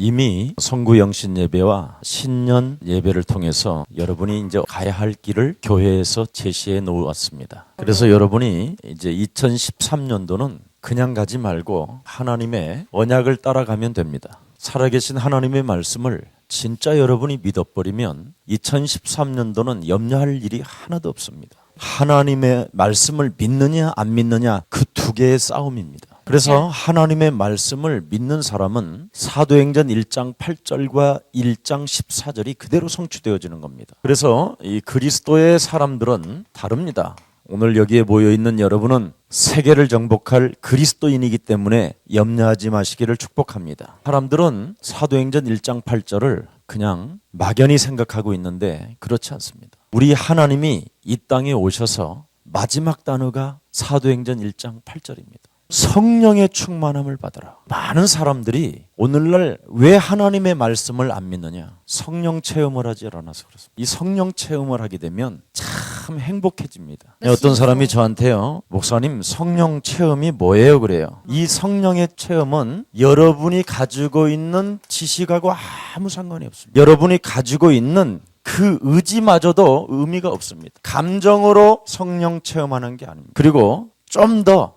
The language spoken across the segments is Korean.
이미 성구영신 예배와 신년 예배를 통해서 여러분이 이제 가야 할 길을 교회에서 제시해 놓았습니다. 그래서 여러분이 이제 2013년도는 그냥 가지 말고 하나님의 언약을 따라가면 됩니다. 살아계신 하나님의 말씀을 진짜 여러분이 믿어버리면 2013년도는 염려할 일이 하나도 없습니다. 하나님의 말씀을 믿느냐 안 믿느냐 그 두 개의 싸움입니다. 그래서 하나님의 말씀을 믿는 사람은 사도행전 1장 8절과 1장 14절이 그대로 성취되어지는 겁니다. 그래서 이 그리스도의 사람들은 다릅니다. 오늘 여기에 모여있는 여러분은 세계를 정복할 그리스도인이기 때문에 염려하지 마시기를 축복합니다. 사람들은 사도행전 1장 8절을 그냥 막연히 생각하고 있는데 그렇지 않습니다. 우리 하나님이 이 땅에 오셔서 마지막 단어가 사도행전 1장 8절입니다. 성령의 충만함을 받아라. 많은 사람들이 오늘날 왜 하나님의 말씀을 안 믿느냐? 성령 체험을 하지 않아서 그렇습니다. 이 성령 체험을 하게 되면 참 행복해집니다. 어떤 사람이 저한테요, 목사님 성령 체험이 뭐예요? 그래요. 이 성령의 체험은 여러분이 가지고 있는 지식하고 아무 상관이 없습니다. 여러분이 가지고 있는 그 의지마저도 의미가 없습니다. 감정으로 성령 체험하는 게 아닙니다. 그리고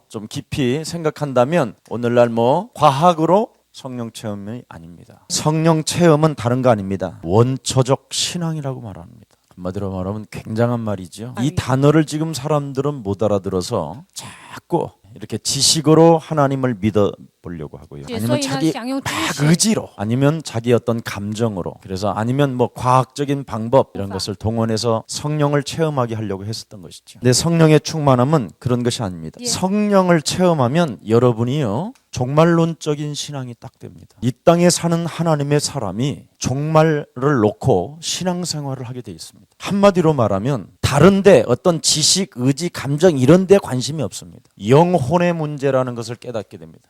좀 깊이 생각한다면 오늘날 과학으로 성령 체험이 아닙니다. 성령 체험은 다른 거 아닙니다. 원초적 신앙이라고 말합니다. 한마디로 말하면 굉장한 말이죠. 이 단어를 지금 사람들은 못 알아들어서 자꾸 이렇게 지식으로 하나님을 믿어보려고 하고요. 아니면 자기 막 의지로, 아니면 자기 어떤 감정으로, 그래서 아니면 과학적인 방법 이런 것을 동원해서 성령을 체험하게 하려고 했었던 것이죠. 근데 성령의 충만함은 그런 것이 아닙니다. 성령을 체험하면 여러분이요, 종말론적인 신앙이 딱 됩니다. 이 땅에 사는 하나님의 사람이 종말을 놓고 신앙생활을 하게 돼 있습니다. 한마디로 말하면 다른데 어떤 지식, 의지, 감정 이런 데 관심이 없습니다. 영혼의 문제라는 것을 깨닫게 됩니다.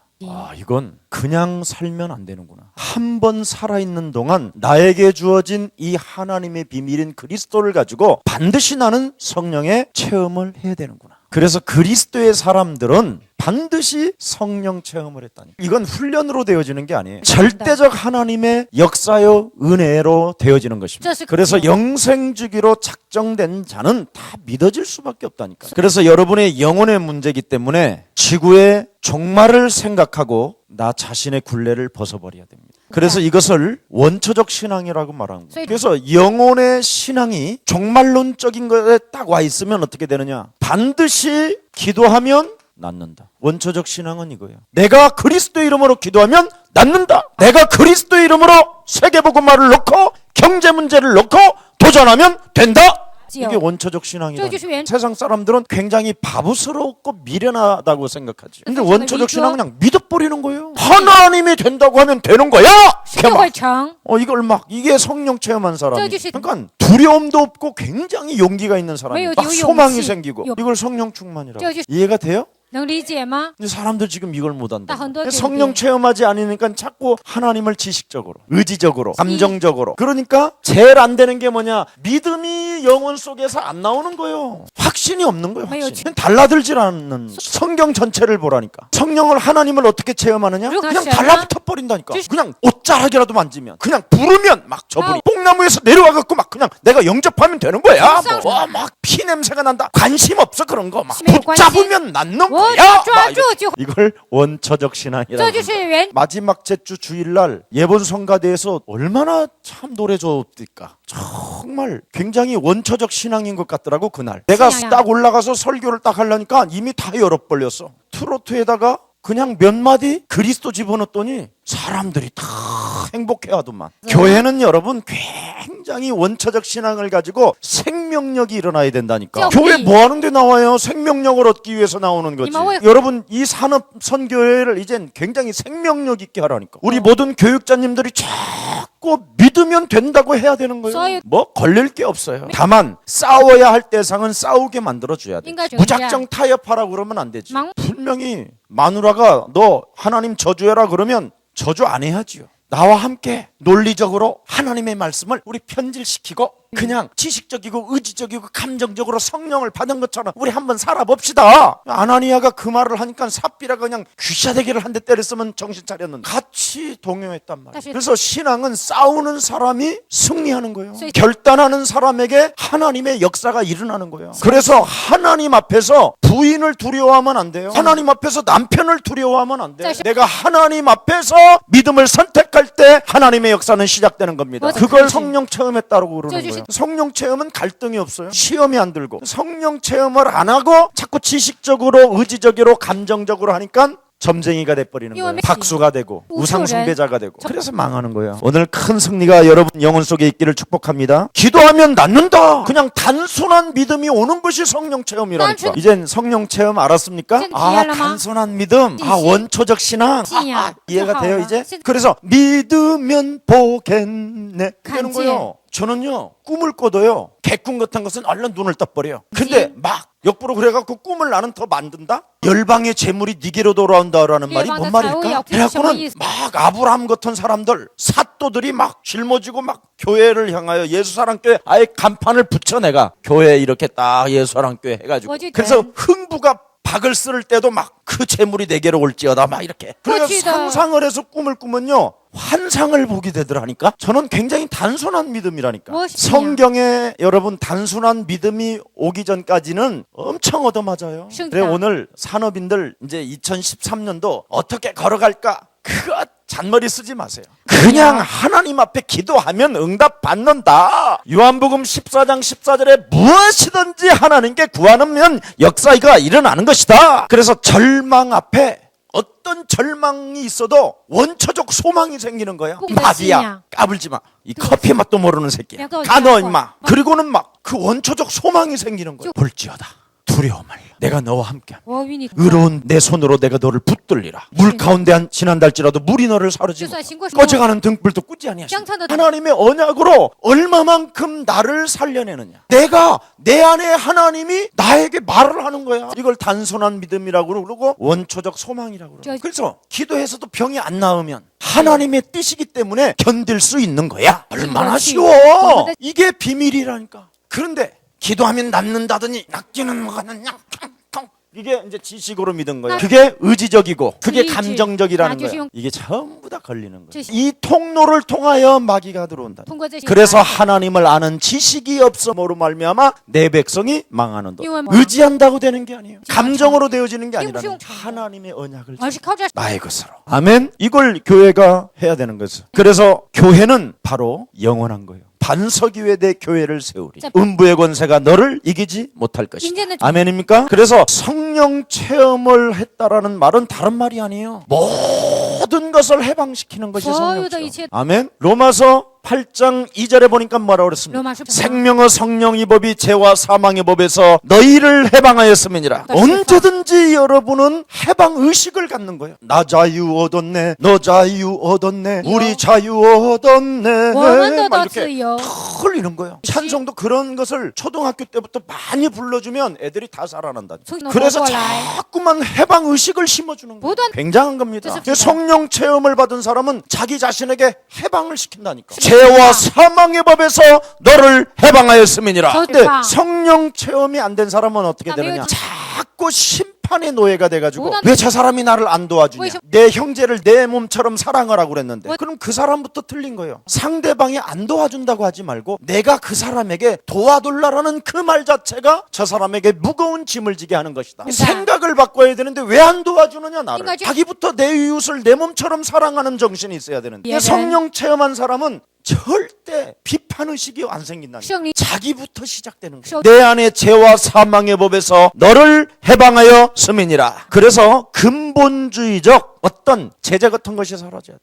이건 그냥 살면 안 되는구나. 한 번 살아있는 동안 나에게 주어진 이 하나님의 비밀인 그리스도를 가지고 반드시 나는 성령의 체험을 해야 되는구나. 그래서 그리스도의 사람들은 반드시 성령 체험을 했다니. 이건 훈련으로 되어지는 게 아니에요. 절대적 하나님의 역사요 은혜로 되어지는 것입니다. 그래서 영생주기로 작정된 자는 다 믿어질 수밖에 없다니까요. 그래서 여러분의 영혼의 문제이기 때문에 지구의 종말을 생각하고 나 자신의 굴레를 벗어버려야 됩니다. 그래서 이것을 원초적 신앙이라고 말하는 거예요. 그래서 영혼의 신앙이 종말론적인 것에 딱 와 있으면 어떻게 되느냐? 반드시 기도하면 낫는다. 원초적 신앙은 이거예요. 내가 그리스도의 이름으로 기도하면 낫는다. 내가 그리스도의 이름으로 세계복음화를 놓고 경제 문제를 놓고 도전하면 된다. 이게 원초적 신앙이다. 세상 사람들은 굉장히 바보스럽고 미련하다고 생각하지. 근데 원초적 신앙은 그냥 믿어버리는 거예요. 하나님이 된다고 하면 되는 거야. 이걸 이게 성령 체험한 사람이. 그러니까 두려움도 없고 굉장히 용기가 있는 사람이 막 소망이 생기고 이걸 성령 충만이라고. 이해가 돼요? 근데 사람들 지금 이걸 못한다. 성령 체험하지 않으니까 자꾸 하나님을 지식적으로, 의지적으로, 감정적으로. 그러니까 제일 안 되는 게 뭐냐? 믿음이 영혼 속에서 안 나오는 거예요. 확신이 없는 거예요. 확신. 달라들질 않는. 성경 전체를 보라니까. 성령을, 하나님을 어떻게 체험하느냐? 그냥 달라붙어 버린다니까. 그냥 옷자락이라도 만지면, 그냥 부르면 막 저분이 뽕나무에서 내려와갖고 막 그냥 내가 영접하면 되는 거야. 막 피 냄새가 난다. 관심 없어 그런 거. 막 붙잡으면 낫는 거. 이걸 원초적 신앙이라고 합니다. 마지막 제주 주일날 예본 성가대에서 얼마나 참 노래 좋을까. 정말 굉장히 원초적 신앙인 것 같더라고. 그날 내가 딱 올라가서 설교를 딱 하려니까 이미 다 열어버렸어. 트로트에다가 그냥 몇 마디 그리스도 집어넣었더니 사람들이 다 행복해하더만. 교회는 여러분 굉장히 원초적 신앙을 가지고 생명력이 일어나야 된다니까. 교회 뭐 하는데 나와요? 생명력을 얻기 위해서 나오는 거지. 여러분 이 산업 선교회를 이젠 굉장히 생명력 있게 하라니까. 우리 모든 교육자님들이 자꾸 믿으면 된다고 해야 되는 거예요. 걸릴 게 없어요. 다만 싸워야 할 대상은 싸우게 만들어줘야 돼. 무작정 타협하라고 그러면 안 되지. 분명히 마누라가 너 하나님 저주해라 그러면 저주 안 해야지요. 나와 함께 논리적으로 하나님의 말씀을 우리 편질시키고 그냥 지식적이고 의지적이고 감정적으로 성령을 받은 것처럼 우리 한번 살아봅시다. 아나니아가 그 말을 하니까 삽비라가 그냥 귀샤대기를 한 대 때렸으면 정신 차렸는데 같이 동요했단 말이에요. 그래서 신앙은 싸우는 사람이 승리하는 거예요. 결단하는 사람에게 하나님의 역사가 일어나는 거예요. 그래서 하나님 앞에서 부인을 두려워하면 안 돼요. 하나님 앞에서 남편을 두려워하면 안 돼요. 내가 하나님 앞에서 믿음을 선택할 때 하나님의 역사는 시작되는 겁니다. 그걸 성령 체험했다고 그러는 거예요. 성령 체험은 갈등이 없어요. 시험이 안 들고. 성령 체험을 안 하고 자꾸 지식적으로 의지적으로 감정적으로 하니까 점쟁이가 돼버리는 거예요. 박수가 되고 우상 숭배자가 되고. 그래서 망하는 거예요. 오늘 큰 승리가 여러분 영혼 속에 있기를 축복합니다. 기도하면 낫는다. 그냥 단순한 믿음이 오는 것이 성령 체험이라니까. 이젠 성령 체험 알았습니까? 아, 단순한 믿음. 아, 원초적 신앙. 이해가 돼요 이제? 그래서 믿으면 보겠네 되는 거예요. 저는요 꿈을 꿔도요 개꿈 같은 것은 얼른 눈을 떠버려요. 근데 막 역부로 그래갖고 꿈을 나는 더 만든다? 열방의 재물이 니게로 돌아온다라는 말이 뭔 말일까? 그래갖고는 막 아브라함 같은 사람들 사또들이 막 짊어지고 막 교회를 향하여 예수사랑교회 아예 간판을 붙여 내가 교회 이렇게 딱 예수사랑교회 해가지고 그래서 흥부가 박을 쓸 때도 막 그 재물이 내게로 올지어다 막 이렇게 그래서 상상을 해서 꿈을 꾸면요 환상을 보게 되더라니까. 저는 굉장히 단순한 믿음이라니까. 성경에 여러분 단순한 믿음이 오기 전까지는 엄청 얻어맞아요. 그래 오늘 산업인들 이제 2013년도 어떻게 걸어갈까 그거 잔머리 쓰지 마세요. 그냥 하나님 앞에 기도하면 응답 받는다. 요한복음 14장 14절에 무엇이든지 하나님께 구하면 역사가 일어나는 것이다. 그래서 절망 앞에 어떤 절망이 있어도 원초적 소망이 생기는 거야. 마비야 까불지 마. 이 커피 맛도 모르는 새끼야. 가너 임마. 그리고는 막 그 원초적 소망이 생기는 거야. 볼지어다 두려움을 내가 너와 함께함. 의로운 내 손으로 내가 너를 붙들리라. 물 가운데 지난달지라도 물이 너를 사로잡고 꺼져가는 등불도 꾸지 아니하시니 하나님의 언약으로 얼마만큼 나를 살려내느냐. 내가 내 안에 하나님이 나에게 말을 하는 거야. 이걸 단순한 믿음이라고 그러고 원초적 소망이라고 그러고. 그래서 기도해서도 병이 안 나으면 하나님의 뜻이기 때문에 견딜 수 있는 거야. 얼마나 쉬워. 이게 비밀이라니까. 그런데 기도하면 낫는다더니 낫기는 뭐가 낫냐. 이게 이제 지식으로 믿은 거예요. 그게 의지적이고 그게 감정적이라는 거예요. 이게 전부 다 걸리는 거예요. 이 통로를 통하여 마귀가 들어온다. 그래서 하나님을 아는 지식이 없음으로 말미암아 내 백성이 망하는다. 의지한다고 되는 게 아니에요. 감정으로 되어지는 게 아니라 하나님의 언약을 나의 것으로. 아멘. 이걸 교회가 해야 되는 거죠. 그래서 교회는 바로 영원한 거예요. 반석 위에 내 교회를 세우리. 음부의 권세가 너를 이기지 못할 것이다. 아멘입니까? 그래서 성령 체험을 했다라는 말은 다른 말이 아니에요. 모든 것을 해방시키는 것이 성령 체험. 아멘. 로마서 8장 2절에 보니까 뭐라고 그랬습니까? 생명의 성령의 법이 죄와 사망의 법에서 너희를 해방하였음이니라. 언제든지 여러분은 해방의식을 갖는 거예요. 나 자유 얻었네, 너 자유 얻었네, 우리 자유 얻었네 막 이렇게 흘리는 거예요. 찬송도 그런 것을 초등학교 때부터 많이 불러주면 애들이 다 살아난다. 그래서 자꾸만 해방의식을 심어주는 거예요. 굉장한 겁니다. 성령 체험을 받은 사람은 자기 자신에게 해방을 시킨다니까. 죄와 사망의 법에서 너를 해방하였음이니라. 근데 성령 체험이 안 된 사람은 어떻게 되느냐? 자꾸 심판의 노예가 돼가지고 왜 저 사람이 나를 안 도와주냐? 내 형제를 내 몸처럼 사랑하라고 그랬는데 그럼 그 사람부터 틀린 거예요. 상대방이 안 도와준다고 하지 말고 내가 그 사람에게 도와둘라라는 그 말 자체가 저 사람에게 무거운 짐을 지게 하는 것이다. 생각을 바꿔야 되는데 왜 안 도와주느냐 나를. 자기부터 내 이웃을 내 몸처럼 사랑하는 정신이 있어야 되는데 성령 체험한 사람은 절대 비판의식이 안 생긴다니까. 자기부터 시작되는 거예요. 내 안에 죄와 사망의 법에서 너를 해방하여 스민이라. 그래서 근본주의적 어떤 제재 같은 것이 사라져야 돼요.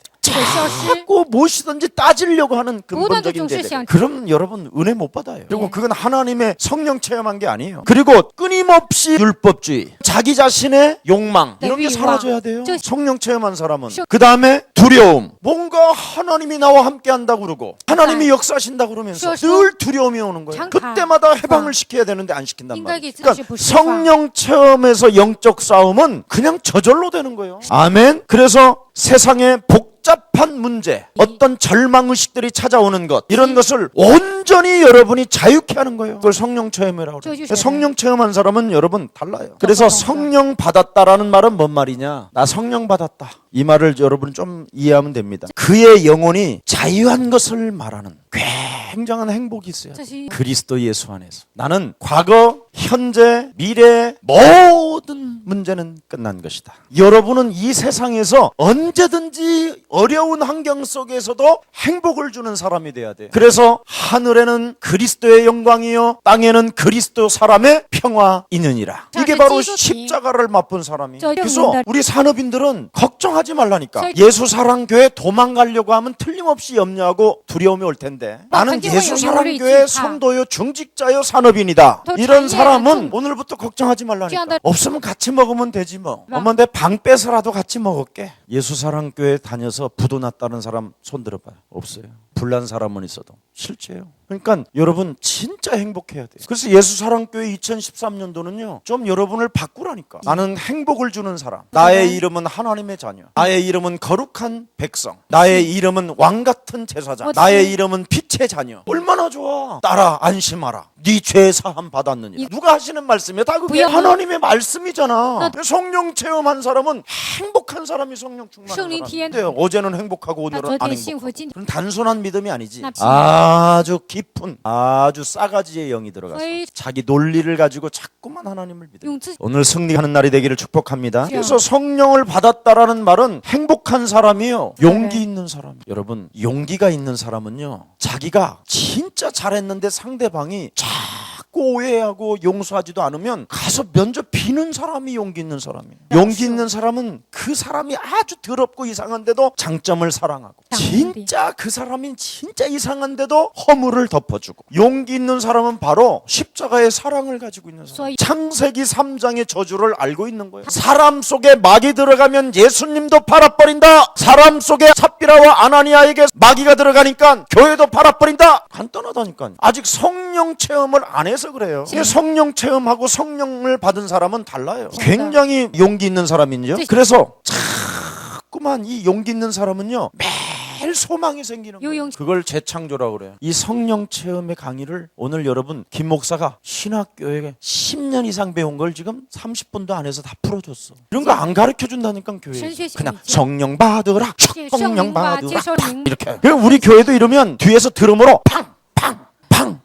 자꾸 무엇이든지 따지려고 하는 근본적인 제재. 그럼 여러분 은혜 못 받아요. 그리고 그건 하나님의 성령 체험한 게 아니에요. 그리고 끊임없이 율법주의, 자기 자신의 욕망 이런 게 사라져야 돼요. 성령 체험한 사람은. 그 다음에 두려움. 뭔가 하나님이 나와 함께 한다고 그러고 하나님이 역사하신다고 그러면서 늘 두려움이 오는 거예요. 그때마다 해방을 시켜야 되는데 안 시킨단 말이에요. 그러니까 성령 체험에서 영적 싸움은 그냥 저절로 되는 거예요. 아멘. 그래서 세상의 복잡한 문제, 어떤 절망의식들이 찾아오는 것, 이런 것을 온전히 여러분이 자유케 하는 거예요. 그걸 성령 체험이라고 그래요. 성령 체험한 사람은 여러분 달라요. 그래서 성령 받았다라는 말은 뭔 말이냐? 나 성령 받았다. 이 말을 여러분 좀 이해하면 됩니다. 그의 영혼이 자유한 것을 말하는 굉장한 행복이 있어요. 그리스도 예수 안에서 나는 과거, 현재, 미래 모든 문제는 끝난 것이다. 여러분은 이 세상에서 언제든지 어려운 환경 속에서도 행복을 주는 사람이 돼야 돼요. 그래서 하늘에는 그리스도의 영광이요 땅에는 그리스도 사람의 평화 있느니라. 이게 바로 십자가를 맛본 사람이. 그래서 우리 산업인들은 걱정하지 말라니까. 예수 사랑교회 도망가려고 하면 틀림없이 염려하고 두려움이 올 텐데, 나는 예수 사랑교회 성도요 중직자요 산업인이다, 이런 사람은 오늘부터 걱정하지 말라니까. 없으면 같이 먹으면 되지 뭐. 엄마 내 방 빼서라도 같이 먹을게. 예수 사랑교회 다녀서 부도 났다는 사람 손 들어봐요. 없어요. 불난 사람은 있어도 실제예요. 그러니까 여러분 진짜 행복해야 돼요. 그래서 예수 사랑교회 2013년도는요 좀 여러분을 바꾸라니까. 나는 행복을 주는 사람. 나의 이름은 하나님의 자녀. 나의 이름은 거룩한 백성. 나의 이름은 왕같은 제사장. 나의 이름은 빛의 자녀. 얼마나 좋아. 따라 안심하라. 네 죄 사함 받았느니라. 누가 하시는 말씀이야? 다 그게 하나님의 말씀이잖아. 성령 체험한 사람은 행복한 사람이 성령 충만한 사람. 어제는 행복하고 오늘은 안 행복하고. 그럼 단순한 믿음이 아니지. 아주 깊은 아주 싸가지의 영이 들어가서 자기 논리를 가지고 자꾸만 하나님을 믿어요. 오늘 승리하는 날이 되기를 축복합니다. 그래서 성령을 받았다라는 말은 행복한 사람이요 용기 있는 사람. 여러분 용기가 있는 사람은요 자기가 진짜 잘했는데 상대방이 자꾸 오해하고 용서하지도 않으면 가서 면접 비는 사람이 용기 있는 사람이에요. 용기 있는 사람은 그 사람이 아주 더럽고 이상한데도 장점을 사랑하고, 진짜 그 사람이 진짜 이상한데도 허물을 덮어주고. 용기 있는 사람은 바로 십자가의 사랑을 가지고 있는 사람. 창세기 3장의 저주를 알고 있는 거예요. 사람 속에 마귀 들어가면 예수님도 팔아버린다. 사람 속에 삽비라와 아나니아에게 마귀가 들어가니까 교회도 팔아버린다. 간단하다니까. 아직 성령 체험을 안 해서 그래요. 성령 체험하고 성령을 받은 사람은 달라요. 굉장히 용기 있는 사람이죠. 그래서 자꾸만 이 용기 있는 사람은요 매일 소망이 생기는 거예요. 그걸 재창조라고 그래요. 이 성령 체험의 강의를 오늘 여러분 김 목사가 신학교에 10년 이상 배운 걸 지금 30분도 안 해서 다 풀어줬어. 이런 거 안 가르쳐준다니까 교회에. 그냥 성령 받으라, 성령 받으라 이렇게. 우리 교회도 이러면 뒤에서 드럼으로 팡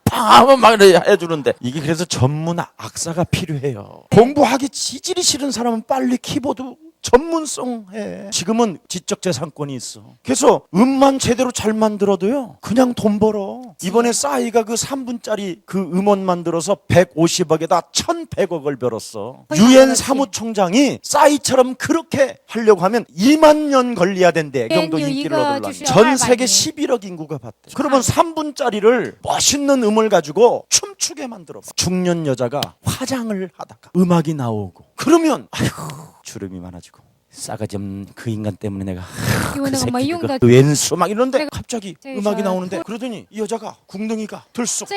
하면 막 해주는데, 이게 그래서 전문 악사가 필요해요. 공부하기 지질이 싫은 사람은 빨리 키보드 전문성 해. 지금은 지적재산권이 있어. 그래서 음만 제대로 잘 만들어도요 그냥 돈 벌어. 이번에 싸이가 그 3분짜리 그 음원 만들어서 150억에다 1100억을 벌었어. 유엔 사무총장이 싸이처럼 그렇게 하려고 하면 2만 년 걸려야 된대. 그 정도 인기를 얻으려면. 전 세계 11억 인구가 봤대. 그러면 3분짜리를 멋있는 음을 가지고 춤추게 만들어봐. 중년 여자가 화장을 하다가 음악이 나오고, 그러면 아이고 주름이 많아지고 싸가지 없는 그 인간 때문에 내가 그 새끼 그거 왼수 막 이러는데 갑자기 음악이 나오는데, 그러더니 이 여자가 궁둥이가 들썩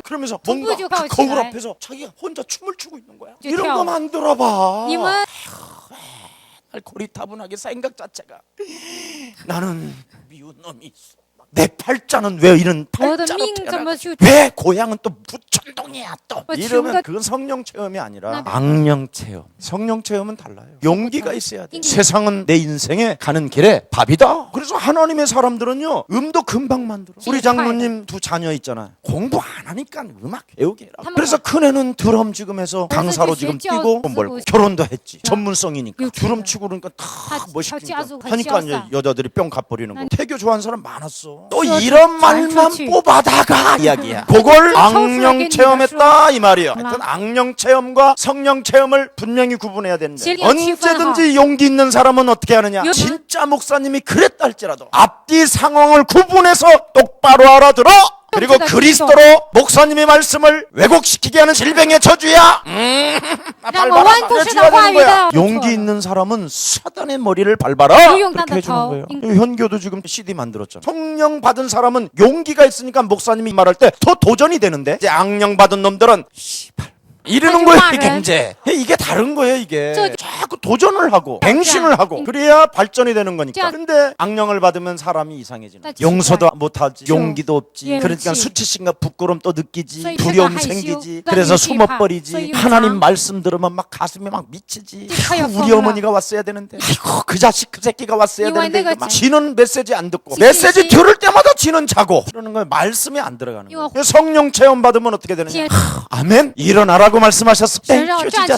그러면서 뭔가 그 거울 앞에서 자기가 혼자 춤을 추고 있는 거야. 이런 거 만들어봐. 고리타분하게 생각 자체가 나는 미운 놈이 있어. 내 팔자는 왜 이런 팔자로 태어나? 왜 고향은 또 부천동이야 또? 이러면 그건 성령 체험이 아니라 악령 체험. 성령 체험은 달라요. 용기가 있어야 돼. 세상은 내 인생에 가는 길에 밥이다. 그래서 하나님의 사람들은요 음도 금방 만들어. 우리 장로님 두 자녀 있잖아요. 공부 안 하니까 음악 배우게 해라. 그래서 큰애는 드럼 지금 해서 강사로 지금 뛰고 돈 벌고, 결혼도 했지. 전문성이니까 드럼 치고 그러니까 다 멋있게 하니까 이제 여자들이 뿅 가버리는 거. 태교 좋아하는 사람 많았어. 또 이런 말만 뽑아다가 이야기야. 그걸 악령 체험했다 이 말이야. 하여튼 악령 체험과 성령 체험을 분명히 구분해야 된다. 언제든지 용기 있는 사람은 어떻게 하느냐, 진짜 목사님이 그랬다 할지라도 앞뒤 상황을 구분해서 똑바로 알아들어. 그리고 그리스도로 목사님의 말씀을 왜곡시키게 하는 질병의 저주야. 밟아라. 되는 거야. 용기 있는 사람은 사단의 머리를 밟아라. 그렇게 해주는 거예요. 현교도 지금 CD 만들었잖아. 성령 받은 사람은 용기가 있으니까 목사님이 말할 때 더 도전이 되는데, 이제 악령 받은 놈들은 씨발 이러는 거예요. 이게 이게 다른 거예요. 이게 자꾸 도전을 하고 갱신을 하고 그래야 발전이 되는 거니까. 근데 악령을 받으면 사람이 이상해지는 거예요. 용서도 못하지, 용기도 없지. 그러니까 수치심과 부끄러움 또 느끼지, 두려움 생기지. 그래서 숨어버리지. 하나님 말씀 들으면 막 가슴이 막 미치지. 우리 어머니가 왔어야 되는데, 아이고 그 자식 그 새끼가 왔어야 되는데. 지는 메시지 안 듣고, 메시지 들을 때마다 지는 자고. 그러는 거예요. 말씀이 안 들어가는 거예요. 성령 체험 받으면 어떻게 되느냐? 아멘. 일어나라고 말씀하셨어. 땡큐 진짜.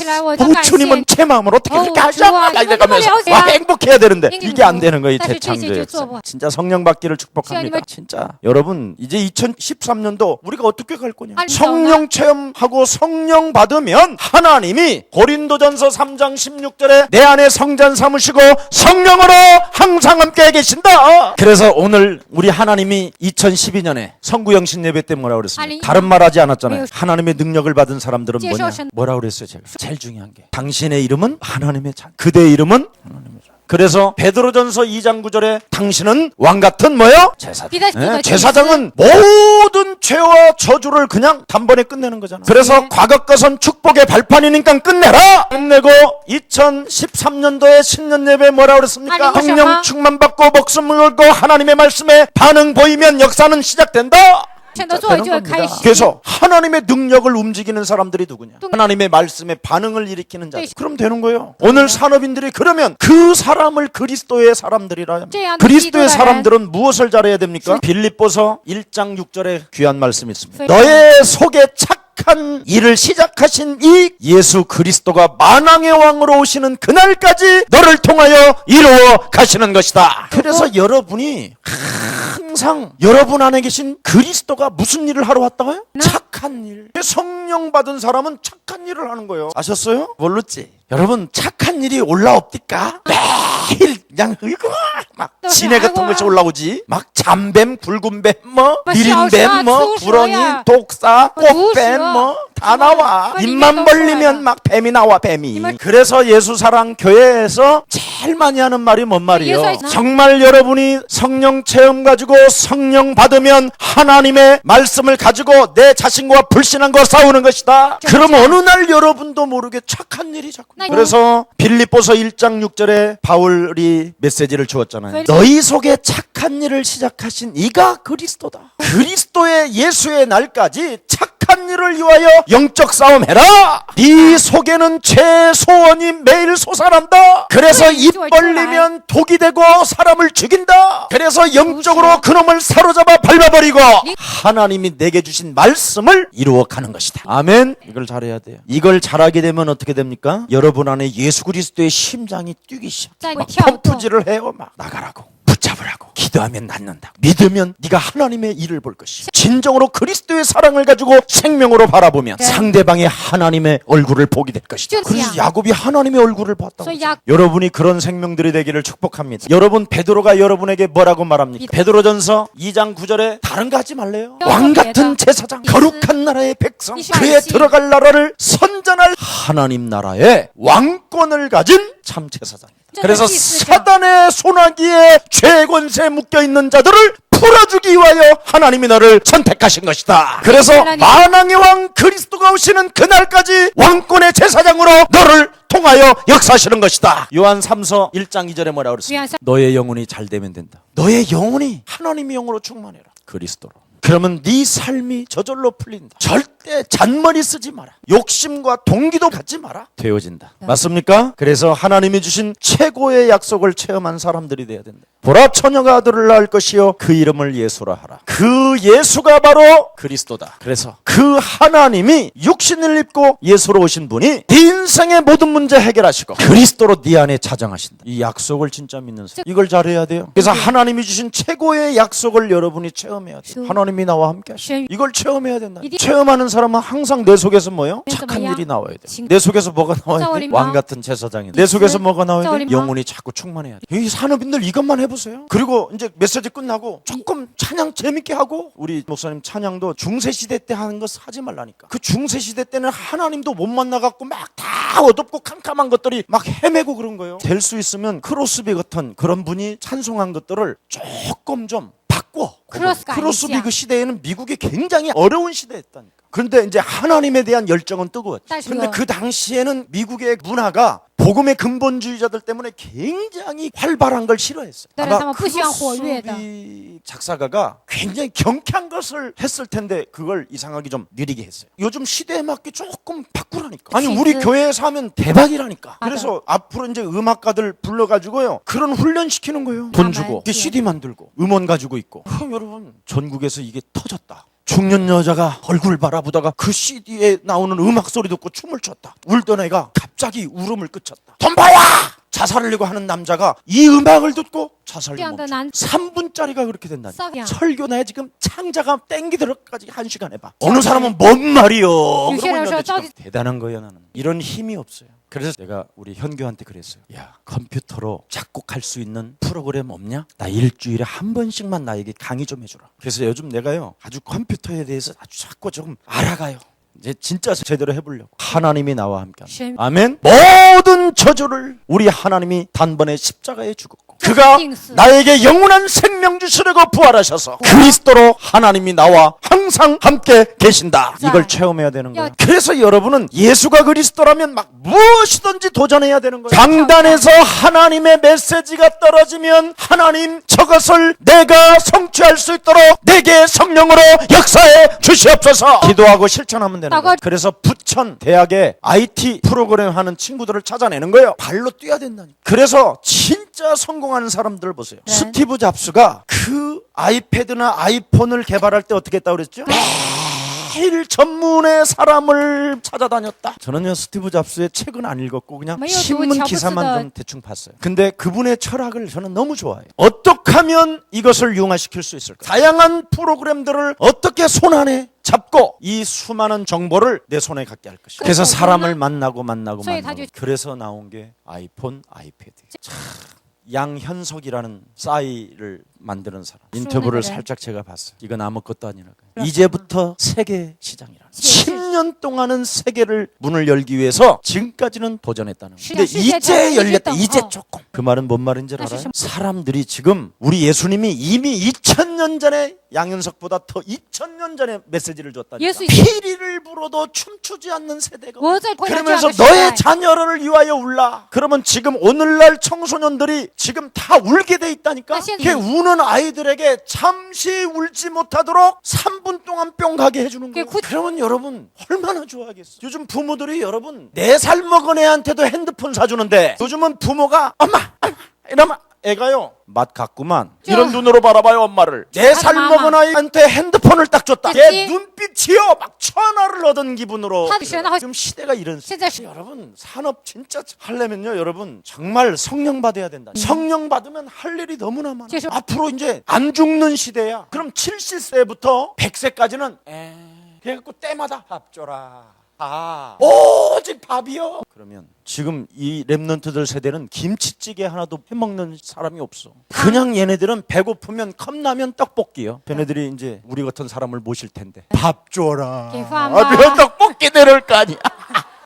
주님은 제 마음을 어떻게 그렇게 하셨나 이래가면서 와 행복해야 되는데 이게 안 되는 거예요. 대창조의 역사. 진짜 성령 받기를 축복합니다. 진짜 여러분 이제 2013년도 우리가 어떻게 갈 거냐? 성령 체험하고 성령 받으면 하나님이 고린도전서 3장 16절에 내 안에 성전 삼으시고 성령으로 항상 함께 계신다. 그래서 오늘 우리 하나님이 2012년에 성구영신 예배 때 뭐라고 그랬습니까? 다른 말 하지 않았잖아요. 하나님의 능력을 받은 사람들은 뭐라고 그랬어요? 제일 중요한 게 당신의 이름은 하나님의 자, 그대의 이름은 하나님의 자. 그래서 베드로전서 2장 9절에 당신은 왕같은 뭐요? 제사장. 제사장은 모든 죄와 저주를 그냥 단번에 끝내는 거잖아. 그래서 과거 것은 축복의 발판이니까 끝내라. 끝내고 2013년도에 신년 예배 뭐라고 그랬습니까? 성령 충만 받고 목숨을 걸고 하나님의 말씀에 반응 보이면 역사는 시작된다. 그래서 하나님의 능력을 움직이는 사람들이 누구냐? 하나님의 말씀에 반응을 일으키는 자. 그럼 되는 거예요. 오늘 산업인들이 그러면 그 사람을 그리스도의 사람들이라. 그리스도의 사람들은 무엇을 잘해야 됩니까? 빌립보서 1장 6절에 귀한 말씀이 있습니다. 너의 속에 착한 일을 시작하신 이 예수 그리스도가 만왕의 왕으로 오시는 그날까지 너를 통하여 이루어 가시는 것이다. 그래서 여러분이 항상 여러분 안에 계신 그리스도가 무슨 일을 하러 왔다고요? 착한 일. 성령 받은 사람은 착한 일을 하는 거예요. 아셨어요? 모르지? 여러분 착한 일이 올라옵니까? 매일 그냥 막 진해 같은 것이 올라오지. 막 잠뱀, 굵은뱀, 미린뱀, 구렁이, 독사, 꽃뱀 다 나와. 입만 벌리면 막 뱀이 나와. 뱀이. 그래서 예수사랑 교회에서 제일 많이 하는 말이 뭔 말이에요? 정말 여러분이 성령 체험 가지고 성령 받으면 하나님의 말씀을 가지고 내 자신과 불신한 거 싸우는 것이다. 그럼 어느 날 여러분도 모르게 착한 일이 자꾸. 그래서 빌립보서 1장 6절에 바울이 메시지를 주었잖아요. 너희 속에 착한 일을 시작하신 이가 그리스도다. 그리스도의 예수의 날까지 착한 일을 위하여 영적 싸움해라. 네 속에는 최소원이 매일 솟아난다. 그래서 입 벌리면 독이 되고 사람을 죽인다. 그래서 영적으로 그놈을 사로잡아 밟아버리고 하나님이 내게 주신 말씀을 이루어가는 것이다. 아멘. 이걸 잘해야 돼요. 이걸 잘하게 되면 어떻게 됩니까? 여러분 안에 예수 그리스도의 심장이 뛰기 시작. 막 펌프질을 해요. 막 나가라고. 붙잡으라고. 기도하면 낫는다. 믿으면 네가 하나님의 일을 볼 것이야. 진정으로 그리스도의 사랑을 가지고 생명으로 바라보면 상대방의 하나님의 얼굴을 보게 될 것이다. 그래서 야곱이 하나님의 얼굴을 봤다고. 여러분이 그런 생명들이 되기를 축복합니다. 여러분 베드로가 여러분에게 뭐라고 말합니까? 베드로전서 2장 9절에 다른 거 하지 말래요. 왕같은 제사장, 거룩한 나라의 백성, 그에 들어갈 나라를 선전할 하나님 나라의 왕권을 가진 참 제사장이다. 그래서 사단의 소나기에 죄권세 묶여있는 자들을 풀어주기 위하여 하나님이 너를 선택하신 것이다. 그래서 만왕의 왕 그리스도가 오시는 그날까지 왕권의 제사장으로 너를 통하여 역사하시는 것이다. 요한 3서 1장 2절에 뭐라고 그랬습니까? 너의 영혼이 잘 되면 된다. 너의 영혼이 하나님의 영으로 충만해라. 그리스도로. 그러면 네 삶이 저절로 풀린다. 절대 잔머리 쓰지 마라. 욕심과 동기도 갖지 마라. 되어진다. 맞습니까? 그래서 하나님이 주신 최고의 약속을 체험한 사람들이 돼야 된다. 보라 처녀가 아들을 낳을 것이요 그 이름을 예수라 하라. 그 예수가 바로 그리스도다. 그래서 그 하나님이 육신을 입고 예수로 오신 분이 네 인생의 모든 문제 해결하시고 그리스도로 네 안에 자정하신다. 이 약속을 진짜 믿는 사람. 이걸 잘해야 돼요. 그래서 하나님이 주신 최고의 약속을 여러분이 체험해야 돼요. 하나님이 나와 함께 하시고 이걸 체험해야 된다. 체험하는 사람은 항상 내 속에서 뭐예요? 착한 일이 나와야 돼. 내 속에서 뭐가 나와야 돼? 왕 같은 제사장이. 내 속에서 뭐가 나와야 돼? 영혼이 자꾸 충만해야 돼. 이 산업인들 이것만 해보세요. 그리고 이제 메시지 끝나고 조금 찬양 재밌게 하고, 우리 목사님 찬양도 중세시대 때 하는 거 하지 말라니까. 그 중세시대 때는 하나님도 못 만나갖고 막 다 어둡고 캄캄한 것들이 막 헤매고 그런 거예요. 될 수 있으면 크로스비 같은 그런 분이 찬송한 것들을 조금 좀 바꿔. 크로스비 그 시대에는 미국이 굉장히 어려운 시대였다니까. 그런데 이제 하나님에 대한 열정은 뜨거웠죠. 그런데 그 당시에는 미국의 문화가 복음의 근본주의자들 때문에 굉장히 활발한 걸 싫어했어요. 아마 크로스비 작사가가 굉장히 경쾌한 것을 했을 텐데 그걸 이상하게 좀 느리게 했어요. 요즘 시대에 맞게 조금 바꾸라니까. 아니 우리 교회에서 하면 대박이라니까. 그래서 앞으로 이제 음악가들 불러가지고요 그런 훈련 시키는 거예요. 돈 주고 CD 만들고 음원 가지고 있고. 여러분 전국에서 이게 터졌다. 중년 여자가 얼굴 바라보다가 그 CD에 나오는 음악 소리 듣고 춤을 췄다. 울던 애가 갑자기 울음을 그쳤다. 돈 봐야! 자살하려고 하는 남자가 이 음악을 듣고 자살을 멈춰. 3분짜리가 그렇게 된다니. 설교나 지금 창자가 땡기도록까지 1시간 해봐. 어느 사람은 뭔 말이요. 그러고 있는데 대단한 거야 나는. 이런 힘이 없어요. 그래서 내가 우리 현교한테 그랬어요. 야 컴퓨터로 작곡할 수 있는 프로그램 없냐? 나 일주일에 한 번씩만 나에게 강의 좀 해주라. 그래서 요즘 내가요 아주 컴퓨터에 대해서 아주 자꾸 좀 알아가요. 이제 진짜 제대로 해보려고. 하나님이 나와 함께합니다. 아멘. 모든 저주를 우리 하나님이 단번에 십자가에 죽었고 그가 나에게 영원한 생명 주시려고 부활하셔서 그리스도로 하나님이 나와 항상 함께 계신다. 이걸 체험해야 되는 거예요. 그래서 여러분은 예수가 그리스도라면 막 무엇이든지 도전해야 되는 거예요. 강단에서 하나님의 메시지가 떨어지면 하나님 저것을 내가 성취할 수 있도록 내게 성령으로 역사해 주시옵소서. 기도하고 실천하면 되는 거예요. 그래서 부천 대학에 IT 프로그램 하는 친구들을 찾아내는 거예요. 발로 뛰어야 된다니까. 그래서 진짜 성공하는 사람들 보세요. 스티브 잡스가 그 아이패드나 아이폰을 개발할 때 어떻게 했다고 그랬죠? 매일 전문의 사람을 찾아다녔다. 저는요 스티브 잡스의 책은 안 읽었고 그냥 신문 기사만 좀 대충 봤어요. 근데 그분의 철학을 저는 너무 좋아해요. 어떻게 하면 이것을 융화시킬 수 있을까? 다양한 프로그램들을 어떻게 손안에 잡고 이 수많은 정보를 내 손에 갖게 할 것이다. 그래서 사람을 만나고 그래서 나온 게 아이폰, 아이패드. 양현석이라는 싸이를 만드는 사람 인터뷰를 살짝 제가 봤어요. 이건 아무것도 아니라고. 이제부터 세계 시장이라. 10년 동안은 세계를 문을 열기 위해서 지금까지는 도전했다는 거예요. 근데 이제 열렸다. 이제 조금. 그 말은 뭔 말인지 알아요? 사람들이 지금 우리 예수님이 이미 2000년 전에 양현석보다 더 2000년 전에 메시지를 줬다니까. 피리를 불어도 춤추지 않는 세대가. 그러면서 너의 자녀를 위하여 울라. 그러면 지금 오늘날 청소년들이 지금 다 울게 돼 있다니까. 이게 우는 아이들에게 잠시 울지 못하도록 3분 동안 뿅 가게 해주는 거예요. 그러면 여러분 얼마나 좋아하겠어요. 요즘 부모들이 여러분 4살 먹은 애한테도 핸드폰 사주는데 요즘은 부모가 엄마 이러면 애가요 맛 같구만 이런 눈으로 바라봐요 엄마를. 4살 먹은 아이한테 핸드폰을 딱 줬다. 얘 눈빛이요 막 천하를 얻은 기분으로. 지금 시대가 이런 시대. 여러분 산업 진짜 하려면요 여러분 정말 성령 받아야 된다. 성령 받으면 할 일이 너무나 많아. 앞으로 이제 안 죽는 시대야. 그럼 70세부터 100세까지는 그래갖고 때마다 밥 줘라. 오직 밥이요. 그러면 지금 이 랩런트들 세대는 김치찌개 하나도 해먹는 사람이 없어. 그냥 얘네들은 배고프면 컵라면 떡볶이요. 걔네들이 이제 우리 같은 사람을 모실 텐데 밥 줘라. 떡볶이 내려올 거 아니야.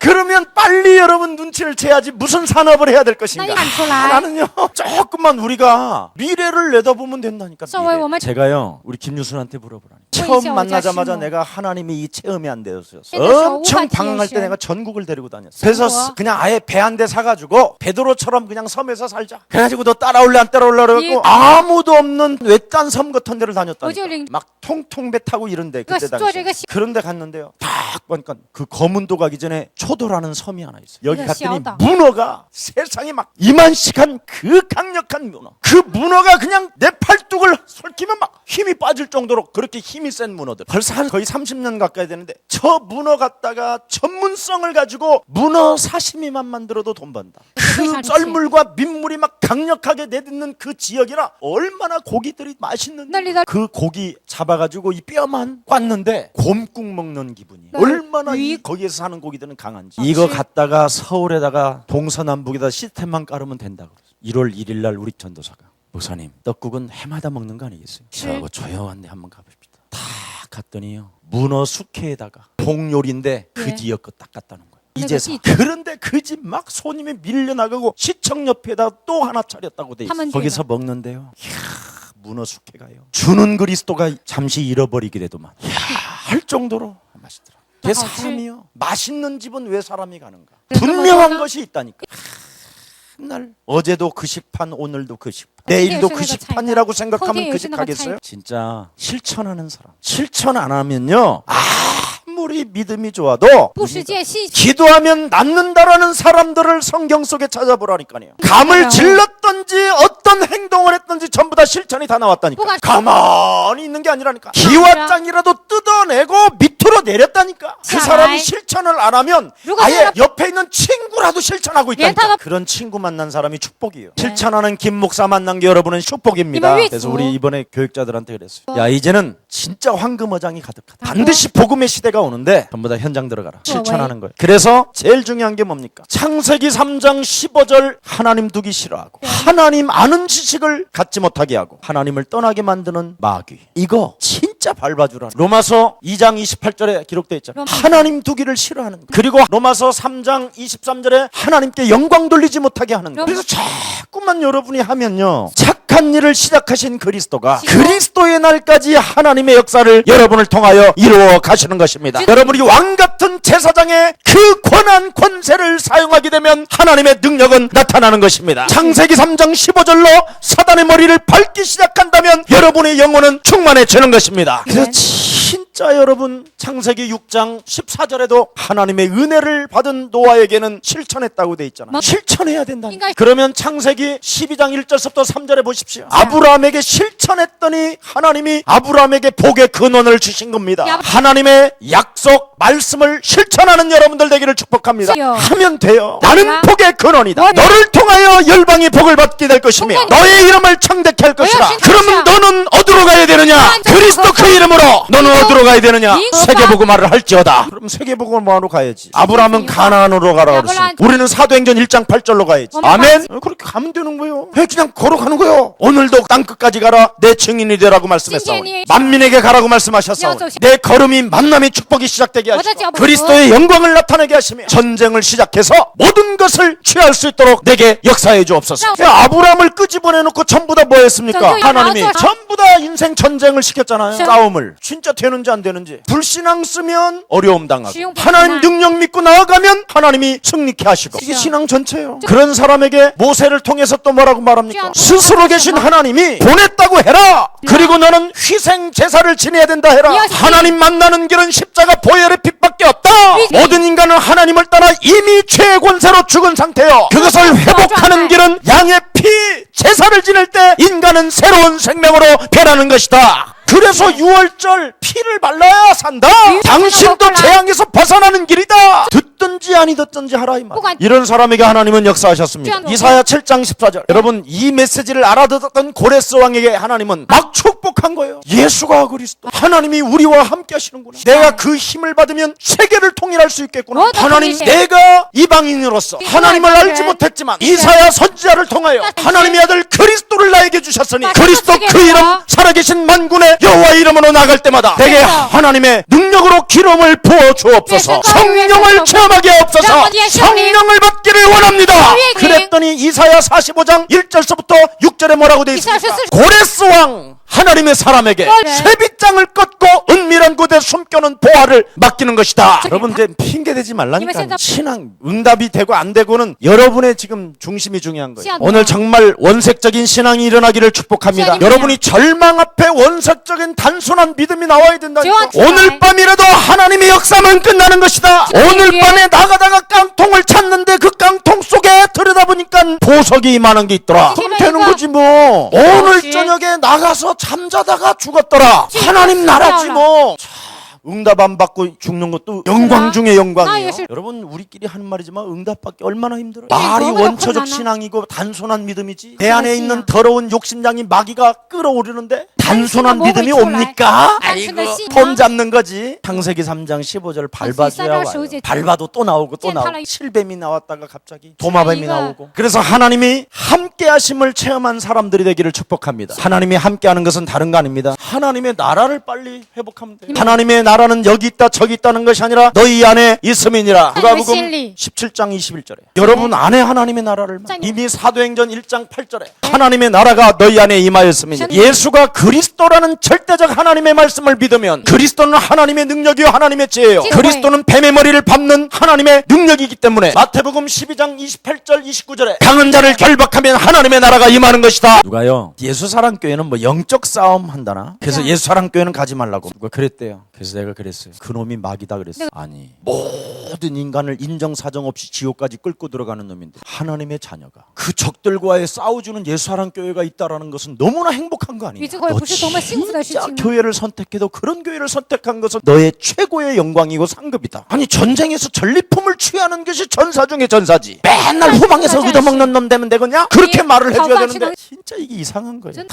그러면 빨리 여러분 눈치를 채야지 무슨 산업을 해야 될 것인가. 나는요 조금만 우리가 미래를 내다보면 된다니까. 미래. 제가요 우리 김유순한테 물어보라니. 처음 만나자마자 내가 하나님이 이 체험이 안 되었어요. 엄청 방황할 때 내가 전국을 데리고 다녔어요. 그래서 그냥 아예 배 한 대 사가지고 베드로처럼 그냥 섬에서 살자. 그래가지고 너 따라올래 안 따라올래 그러고 아무도 없는 외딴 섬 같은 데를 다녔다니까. 막 통통 배 타고 이런데 그때 당시. 그런데 갔는데요 딱 보니까 그 검은도 가기 전에 초도라는 섬이 하나 있어요. 여기 갔더니 문어가 세상에 막 이만씩한 그 강력한 문어. 그 문어가 그냥 내 팔뚝을 설키면 막 힘이 빠질 정도로 그렇게 힘이 센 문어들. 벌써 한 거의 30년 가까이 되는데 저 문어 갖다가 전문성을 가지고 문어 사시미만 만들어도 돈 번다. 그 썰물과 민물이 막 강력하게 내딛는 그 지역이라 얼마나 고기들이 맛있는데 그 고기 잡아가지고 이 뼈만 빻는데 곰국 먹는 기분이. 얼마나 거기에서 사는 고기들은 강한지. 이거 갖다가 서울에다가 동서남북에다 시스템만 깔으면 된다고 그랬어요. 1월 1일 날 우리 전도사가 목사님 떡국은 해마다 먹는 거 아니겠어요? 저거 조용한데 한번 가봅시다. 다 갔더니요 문어 숙회에다가 동요리인데 그 지역 거 딱 갔다는 거예요. 이제서. 그런데 그 집 막 손님이 밀려나가고 시청 옆에다 또 하나 차렸다고 돼 있어요. 거기서 먹는데요 이야 문어 숙회가요 주는 그리스도가 잠시 잃어버리게 되더만 이야 할 정도로 맛있더라. 걔 사람이요. 맛있는 집은 왜 사람이 가는가? 분명한 것이 있다니까. 날 어제도 그 식판, 오늘도 그 식판, 내일도 그 식판이라고 생각하면 그 집 가겠어요? 진짜 실천하는 사람. 실천 안 하면요, 아무리 믿음이 좋아도 기도하면 낫는다라는 사람들을 성경 속에 찾아보라니까요. 감을 질렀던지 어떤 행동을 했던지 전부 다 실천이 다 나왔다니까. 가만히 있는 게 아니라니까. 기와장이라도 뜯어내고 밑으로 내렸다니까. 그 사람이 실천을 안 하면 아예 옆에 있는 친구라도 실천하고 있다니까. 그런 친구 만난 사람이 축복이에요. 실천하는 김 목사 만난 게 여러분은 축복입니다. 그래서 우리 이번에 교육자들한테 그랬어요. 야, 이제는 진짜 황금어장이 가득하다. 반드시 복음의 시대가 오는데 전부 다 현장 들어가라. 실천하는 거예요. 그래서 제일 중요한 게 뭡니까? 창세기 3장 15절 하나님 두기 싫어하고 하나님 아는 지식을 갖지 못하게 하고 하나님을 떠나게 만드는 마귀. 이거 진짜 밟아주라. 로마서 2장 28절에 기록되어 있잖아요. 하나님 두기를 싫어하는 거. 그리고 로마서 3장 23절에 하나님께 영광 돌리지 못하게 하는 거. 그래서 자꾸만 여러분이 하면요, 착한 일을 시작하신 그리스도가 그리스도의 날까지 하나님의 역사를 여러분을 통하여 이루어 가시는 것입니다. 여러분이 왕 같은 제사장의 그 권한 권세를 사용하게 되면 하나님의 능력은 나타나는 것입니다. 창세기 3장 15절로 사단의 머리를 밟기 시작한다면 여러분의 영혼은 충만해지는 것입니다. 그래서 진짜 여러분, 창세기 6장 14절에도 하나님의 은혜를 받은 노아에게는 실천했다고 돼 있잖아요. 실천해야 된다니까. 그러면 창세기 12장 1절부터 3절에 보십시오. 아브라함에게 실천했더니 하나님이 아브라함에게 복의 근원을 주신 겁니다. 하나님의 약속 말씀을 실천하는 여러분들 되기를 축복합니다. 하면 돼요. 나는 복의 근원이다. 너를 통하여 열방이 복을 받게 될 것이며 너의 이름을 창대케 할 것이라. 그러면 너는 어디로 가야 되느냐? 그리스도 그 이름으로. 너는 어디로 가야 되느냐? 세계복음화를 할지어다. 그럼 세계복음화로 가야지. 아브라함은 가나안으로 가라 그랬으니 우리는 사도행전 1장 8절로 가야지. 아멘. 그렇게 가면 되는 거예요. 왜 그냥 걸어가는 거예요? 오늘도 땅끝까지 가라 내 증인이 되라고 말씀했사오니 만민에게 가라고 말씀하셨사오니 내 걸음이 만남의 축복이 시작되게 하시고 그리스도의 영광을 나타내게 하시며 전쟁을 시작해서 모든 것을 취할 수 있도록 내게 역사해 주옵소서. 아브라함을 끄집어내놓고 전부 다 뭐 했습니까? 하나님이 전부 다 인생 전쟁을 시켰잖아요. 싸움을. 진짜 되는지 안 되는지. 불신앙 쓰면 어려움 당하고 하나님 능력 믿고 나아가면 하나님이 승리케 하시고. 이게 신앙 전체예요. 그런 사람에게 모세를 통해서 또 뭐라고 말합니까? 스스로 계신 하나님이 보냈다고 해라. 그리고 너는 희생 제사를 지내야 된다 해라. 하나님 만나는 길은 십자가 보혈의 빛밖에 없다. 모든 인간은 하나님을 따라 이미 죄의 권세로 죽은 상태요. 그것을 회복하는 길은 양의 피 제사를 지낼 때 인간은 새로운 생명으로 변하는 것이다. 그래서 6월절 피를 발라야 산다. 당신도 재앙에서 벗어나는 길이다. 듣든지 아니 듣든지 하라 이 말. 이런 사람에게 하나님은 역사하셨습니다. 이사야 7장 14절. 여러분, 이 메시지를 알아듣었던 고레스 왕에게 하나님은 막 축복한 거예요. 예수가 그리스도, 하나님이 우리와 함께 하시는구나. 내가 그 힘을 받으면 세계를 통일할 수 있겠구나. 하나님, 내가 이방인으로서 하나님을 알지 못했지만 이사야 선지자를 통하여 하나님의 아들 그리스도를 나에게 주셨으니 그리스도 그 이름 살아계신 만군의 여호와 이름으로 나갈 때마다 내게 하나님의 능력으로 기름을 부어 주옵소서. 성령을 체험하게 하옵소서. 성령을 받기를 원합니다. 그랬더니 이사야 45장 1절서부터 6절에 뭐라고 되어 있습니까? 고레스 왕 하나님의 사람에게 쇠빗장을 꺾고 은밀한 곳에 숨겨놓은 보화를 맡기는 것이다. 여러분들 핑계대지 말라니까. 신앙 응답이 되고 안 되고는 여러분의 지금 중심이 중요한 거예요. 오늘 정말 원색적인 신앙이 일어나기를 축복합니다. 여러분이 절망 앞에 원색적인 단순한 믿음이 나와야 된다니까. 오늘 밤이라도 하나님의 역사만 끝나는 것이다. 오늘 밤에 나가다가 깡통을 찾는데 그 깡통 속에 들여다보니까 보석이 이만한 게 있더라. 그럼 되는 거지 뭐. 오늘 저녁에 나가서 잠자다가 죽었더라. 하나님 나라지 뭐. 응답 안 받고 죽는 것도 영광 중에 영광이에요. 여러분, 우리끼리 하는 말이지만 응답받기 얼마나 힘들어요. 말이 원초적 신앙이고 단순한 믿음이지. 내 안에 있는 더러운 욕심장이 마귀가 끌어오르는데 단순한 믿음이 옵니까? 아이고, 폼 잡는 거지. 창세기 3장 15절 밟아줘야 와요. 밟아도 또 나오고 또 나오고. 실뱀이 나왔다가 갑자기 도마뱀이 나오고. 그래서 하나님이 함께하심을 체험한 사람들이 되기를 축복합니다. 하나님이 함께하는 것은 다른 거 아닙니다. 하나님의 나라를 빨리 회복하면 돼요. 하나님의 나라 나라는 여기 있다 저기 있다는 것이 아니라 너희 안에 있음이니라. 누가복음 진리. 17장 21절에 여러분 안에 하나님의 나라를 이미 사도행전 1장 8절에 하나님의 나라가 너희 안에 임하였음이니라. 예수가 그리스도라는 절대적 하나님의 말씀을 믿으면 그리스도는 하나님의 능력이요 하나님의 지혜요. 그리스도는 뱀의 머리를 밟는 하나님의 능력이기 때문에 마태복음 12장 28절 29절에 강한 자를 결박하면 하나님의 나라가 임하는 것이다. 누가요? 예수사랑교회는 뭐 영적 싸움 한다나? 그래서 예수사랑교회는 가지 말라고 누가 그랬대요. 그래서 내가 그랬어요. 그놈이 마귀다 그랬어. 아니 모든 인간을 인정사정 없이 지옥까지 끌고 들어가는 놈인데 하나님의 자녀가 그 적들과의 싸워주는 예수사랑교회가 있다라는 것은 너무나 행복한 거 아니냐. 너 진짜 교회를 선택해도 그런 교회를 선택한 것은 너의 최고의 영광이고 상급이다. 아니 전쟁에서 전리품을 취하는 것이 전사 중에 전사지. 맨날 후방에서 얻어먹는 놈 되면 되겠냐? 그렇게 말을 해줘야 되는데 진짜 이게 이상한 거예요.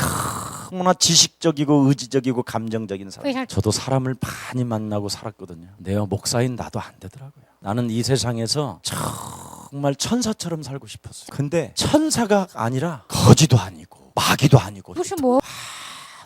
너무나 지식적이고 의지적이고 감정적인 사람. 저도 사람을 많이 만나고 살았거든요. 내가 목사인 나도 안 되더라고요. 나는 이 세상에서 정말 천사처럼 살고 싶었어요. 근데 천사가 아니라 거지도 아니고 마귀도 아니고 무슨 뭐?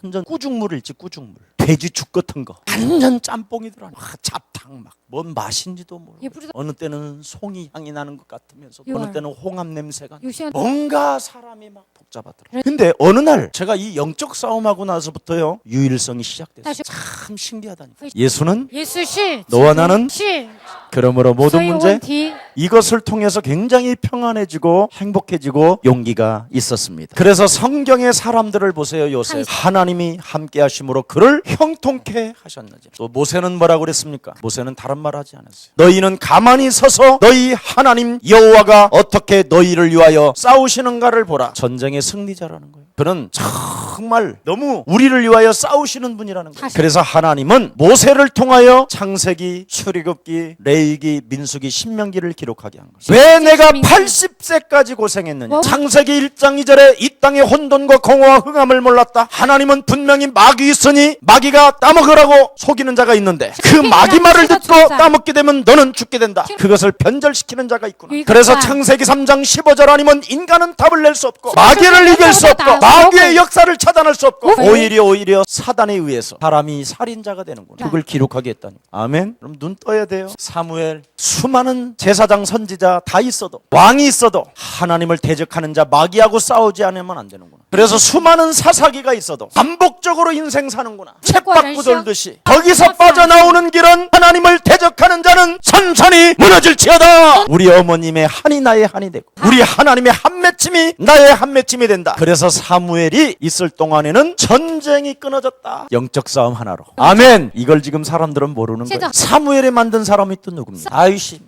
완전 꾸중물을 있지 꾸중물. 돼지 죽 같은 거 완전 짬뽕이더라. 잡탕 막 뭔 맛인지도 모르고 어느 때는 송이 향이 나는 것 같으면서 어느 때는 홍합 냄새가 뭔가 사람이 막 복잡하더라. 근데 어느 날 제가 이 영적 싸움하고 나서부터요 유일성이 시작됐어요. 참 신기하다니까. 예수는 너와 나는 그러므로 모든 문제 이것을 통해서 굉장히 평안해지고 행복해지고 용기가 있었습니다. 그래서 성경의 사람들을 보세요. 요셉 하나님이 함께 하심으로 그를 형통케 하셨는지. 또 모세는 뭐라고 그랬습니까? 모세는 다른 말 하지 않았어요. 너희는 가만히 서서 너희 하나님 여호와가 어떻게 너희를 위하여 싸우시는가를 보라. 전쟁의 승리자라는 거예요. 그는 정말 너무 우리를 위하여 싸우시는 분이라는 거예요. 그래서 하나님은 모세를 통하여 창세기, 출애굽기, 레위기, 민수기, 신명기를 기록하게 한 거예요. 왜 내가 80세까지 고생했느냐. 창세기 1장 2절에 이 땅에 혼돈과 공허와 흥함을 몰랐다. 하나님은 분명히 마귀 있으니 마귀가 따먹으라고 속이는 자가 있는데 그 마귀 말을 듣고 따먹게 되면 너는 죽게 된다. 그것을 변절시키는 자가 있구나. 그래서 창세기 3장 15절 아니면 인간은 답을 낼 수 없고 마귀를 이길 수 없고 마귀의 역사를 차단할 수 없고 오히려 사단에 의해서 사람이 살인자가 되는구나. 그걸 기록하게 했다니. 아멘. 그럼 눈 떠야 돼요. 사무엘 수많은 제사장 선지자 다 있어도 왕이 있어도 하나님을 대적하는 자 마귀하고 싸우지 않으면 안 되는구나. 그래서 수많은 사사기가 있어도 반복적으로 인생 사는구나. 쳇바꾸 돌듯이. 거기서 빠져나오는 길은 하나님을 대적하는 자는 산산이 무너질지어다. 우리 어머님의 한이 나의 한이 되고 우리 하나님의 한 맺힘이 나의 한 맺힘이 된다. 그래서 사무엘이 있을 동안에는 전쟁이 끊어졌다. 영적 싸움 하나로. 아멘. 이걸 지금 사람들은 모르는 거예요. 사무엘이 만든 사람이 또 누굽니까?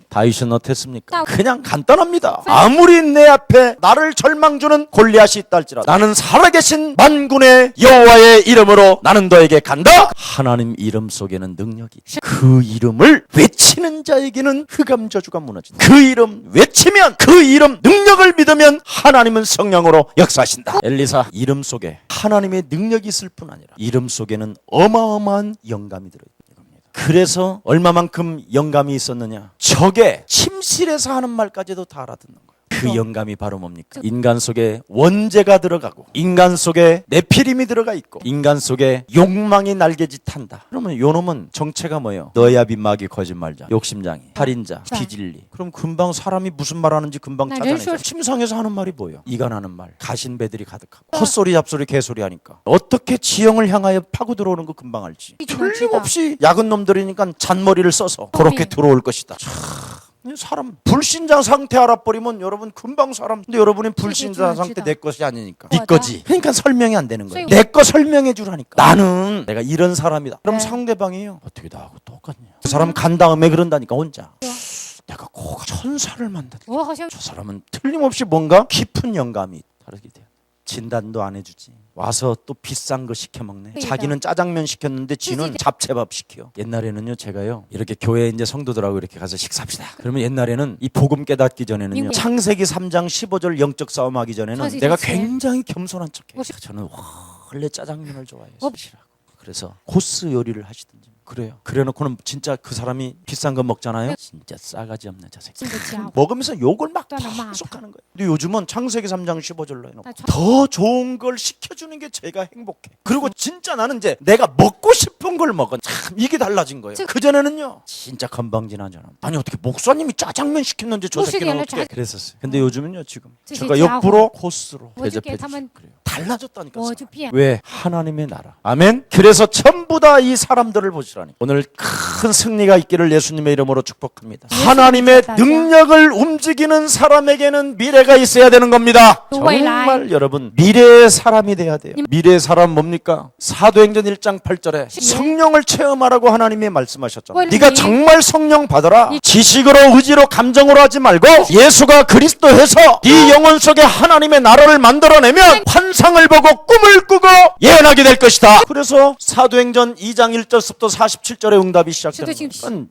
다윗은 어땠습니까? 그냥 간단합니다. 아무리 내 앞에 나를 절망 주는 골리앗이 있다 할지라도 나는 살아계신 만군의 여호와의 이름으로 나는 너에게 간다. 하나님 이름 속에는 능력이 있다. 그 이름을 외치는 자에게는 흑암 저주가 무너진다. 그 이름 외치면 그 이름 능력을 믿으면 하나님은 성령으로 역사하신다. 엘리사 이름 속에 하나님의 능력이 있을 뿐 아니라 이름 속에는 어마어마한 영감이 들어있는 겁니다. 그래서 얼마만큼 영감이 있었느냐. 적의 침실에서 하는 말까지도 다 알아듣는 거예요. 그 영감이 바로 뭡니까? 인간 속에 원죄가 들어가고 인간 속에 네피림이 들어가 있고 인간 속에 욕망이 날개짓한다. 그러면 요놈은 정체가 뭐예요? 너야 빗마귀 거짓말자 욕심장애 살인자 비진리. 그럼 금방 사람이 무슨 말하는지 금방 찾아내죠. 침상에서 하는 말이 뭐예요? 이간하는 말 가신배들이 가득하고 헛소리 잡소리 개소리 하니까 어떻게 지형을 향하여 파고 들어오는 거 금방 알지. 틀림없이 야근 놈들이니까 잔머리를 써서 그렇게 들어올 것이다. 사람 불신자 상태 알아버리면 여러분 금방 사람. 근데 여러분이 불신자 상태 내 것이 아니니까 네 거지. 그러니까 설명이 안 되는 거예요. 내 거 설명해 주라니까. 나는 내가 이런 사람이다. 그럼 상대방이에요. 어떻게 나하고 똑같냐. 그 사람 간 다음에 그런다니까 혼자. 내가 꼭 천사를 만났다. 저 사람은 틀림없이 뭔가 깊은 영감이 다르게 돼요. 진단도 안 해주지. 와서 또 비싼 거 시켜 먹네. 자기는 짜장면 시켰는데 지는 잡채밥 시켜. 옛날에는요 제가요 이렇게 교회 이제 성도들하고 이렇게 가서 식사합시다. 그러면 옛날에는 이 복음 깨닫기 전에는요 창세기 3장 15절 영적 싸움 하기 전에는 내가 굉장히 겸손한 척해. 저는 원래 짜장면을 좋아해요. 그래서 코스 요리를 하시든지. 그래요. 그래놓고는 진짜 그 사람이 비싼 거 먹잖아요. 진짜 싸가지 없는 저 새끼. 먹으면서 욕을 막 계속 하는 거예요. 근데 요즘은 창세기 3장 15절로 해놓고 더 좋은 걸 시켜주는 게 제가 행복해. 그리고 진짜 나는 이제 내가 먹고 싶은 나쁜 걸 먹은 참 이게 달라진 거예요. 그전에는요 진짜 건방진하잖아. 아니 어떻게 목사님이 짜장면 시켰는데 저 새끼는 어떻게 그랬었어요. 근데 요즘은요 지금 제가 역부로 코스로 대접해 주시고 그래요. 달라졌다니까. 왜? 하나님의 나라. 아멘. 그래서 전부 다 이 사람들을 보시라니. 오늘 큰 승리가 있기를 예수님의 이름으로 축복합니다. 하나님의 능력을 움직이는 사람에게는 미래가 있어야 되는 겁니다. 정말 여러분 미래의 사람이 돼야 돼요. 미래의 사람 뭡니까? 사도행전 1장 8절에 성령을 체험하라고 하나님이 말씀하셨잖아요. 네가 정말 성령 받아라. 지식으로 의지로 감정으로 하지 말고 예수가 그리스도해서 네 영혼 속에 하나님의 나라를 만들어내면 환상을 보고 꿈을 꾸고 예언하게 될 것이다. 그래서 사도행전 2장 1절부터 47절의 응답이 시작됩니다.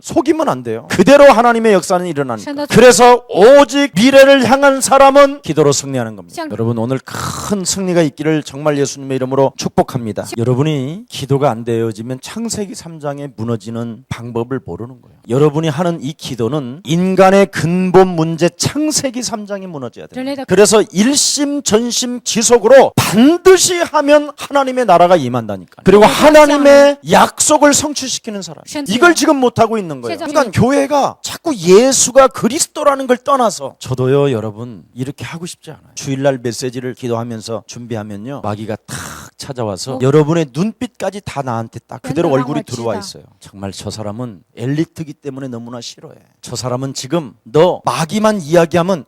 속이면 안 돼요. 그대로 하나님의 역사는 일어나니까. 그래서 오직 미래를 향한 사람은 기도로 승리하는 겁니다. 여러분 오늘 큰 승리가 있기를 정말 예수님의 이름으로 축복합니다. 여러분이 기도가 안 되어지면 창세기 3장에 무너지는 방법을 모르는 거예요. 여러분이 하는 이 기도는 인간의 근본 문제 창세기 3장이 무너져야 돼요. 그래서 일심전심 지속으로 반드시 하면 하나님의 나라가 임한다니까. 그리고 하나님의 약속을 성취시키는 사람. 이걸 지금 못하고 있는 거예요. 그러니까 교회가 자꾸 예수가 그리스도라는 걸 떠나서 저도요 여러분 이렇게 하고 싶지 않아요. 주일날 메시지를 기도하면서 준비하면요 마귀가 탁 찾아와서 여러분의 눈빛까지 다 나한테 딱 그대로 얼굴이 들어와 있어요. 정말 저 사람은 엘리트기 때문에 너무나 싫어해. 저 사람은 지금 너 마귀만 이야기하면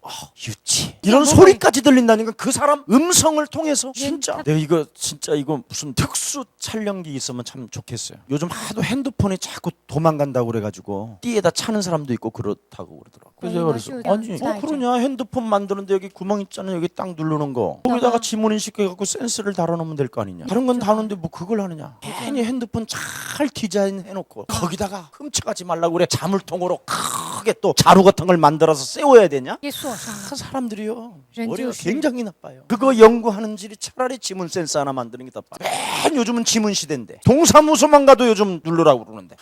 유치 이런 소리까지 들린다니까. 그 사람 음성을 통해서 진짜 내가 이거 진짜 이거 무슨 특수 촬영기 있으면 참 좋겠어요. 요즘 하도 핸드폰이 자꾸 도망간다고 그래가지고 띠에다 차는 사람도 있고 그렇다고 그러더라고요. 그래서 아니 그러냐 핸드폰 만드는데 여기 구멍 있잖아요. 여기 딱 누르는 거 거기다가 지문인식 해갖고 센서를 달아놓으면 될 거 아니냐. 다른 건 다는데 뭐 그걸 하느냐. 괜히 핸드폰 잘 디자인해놓고 거기다가 훔쳐가지 말라고 그래. 자물통으로 크게 또 자루 같은 걸 만들어서 세워야 되냐. 그 사람들이요 머리가 굉장히 나빠요. 그거 연구하는 질이 차라리 지문 센서 하나 만드는 게 더 빠르. 맨 요즘은 지문 시대인데 동사무소만 가도 요즘 누르라고 그러는데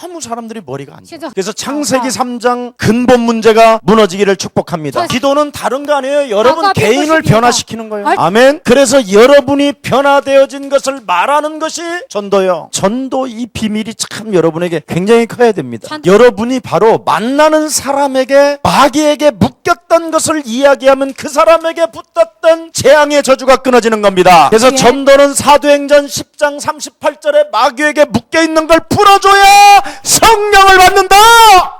너무 사람들이 머리가 안 좋아. 그래서 창세기 3장 근본 문제가 무너지기를 축복합니다. 기도는 다른 거 아니에요. 여러분 개인을 변화시키는 거예요. 아멘. 그래서 여러분이 변화되어진 것을 말하는 것이 전도요. 전도 이 비밀이 참 여러분에게 굉장히 커야 됩니다. 여러분이 바로 만나는 사람에게 마귀에게 묶였던 것을 이야기하면 그 사람에게 붙었던 재앙의 저주가 끊어지는 겁니다. 그래서 전도는 사도행전 10장 38절에 마귀에게 묶여있는 걸 풀어줘야 성령을 받는다.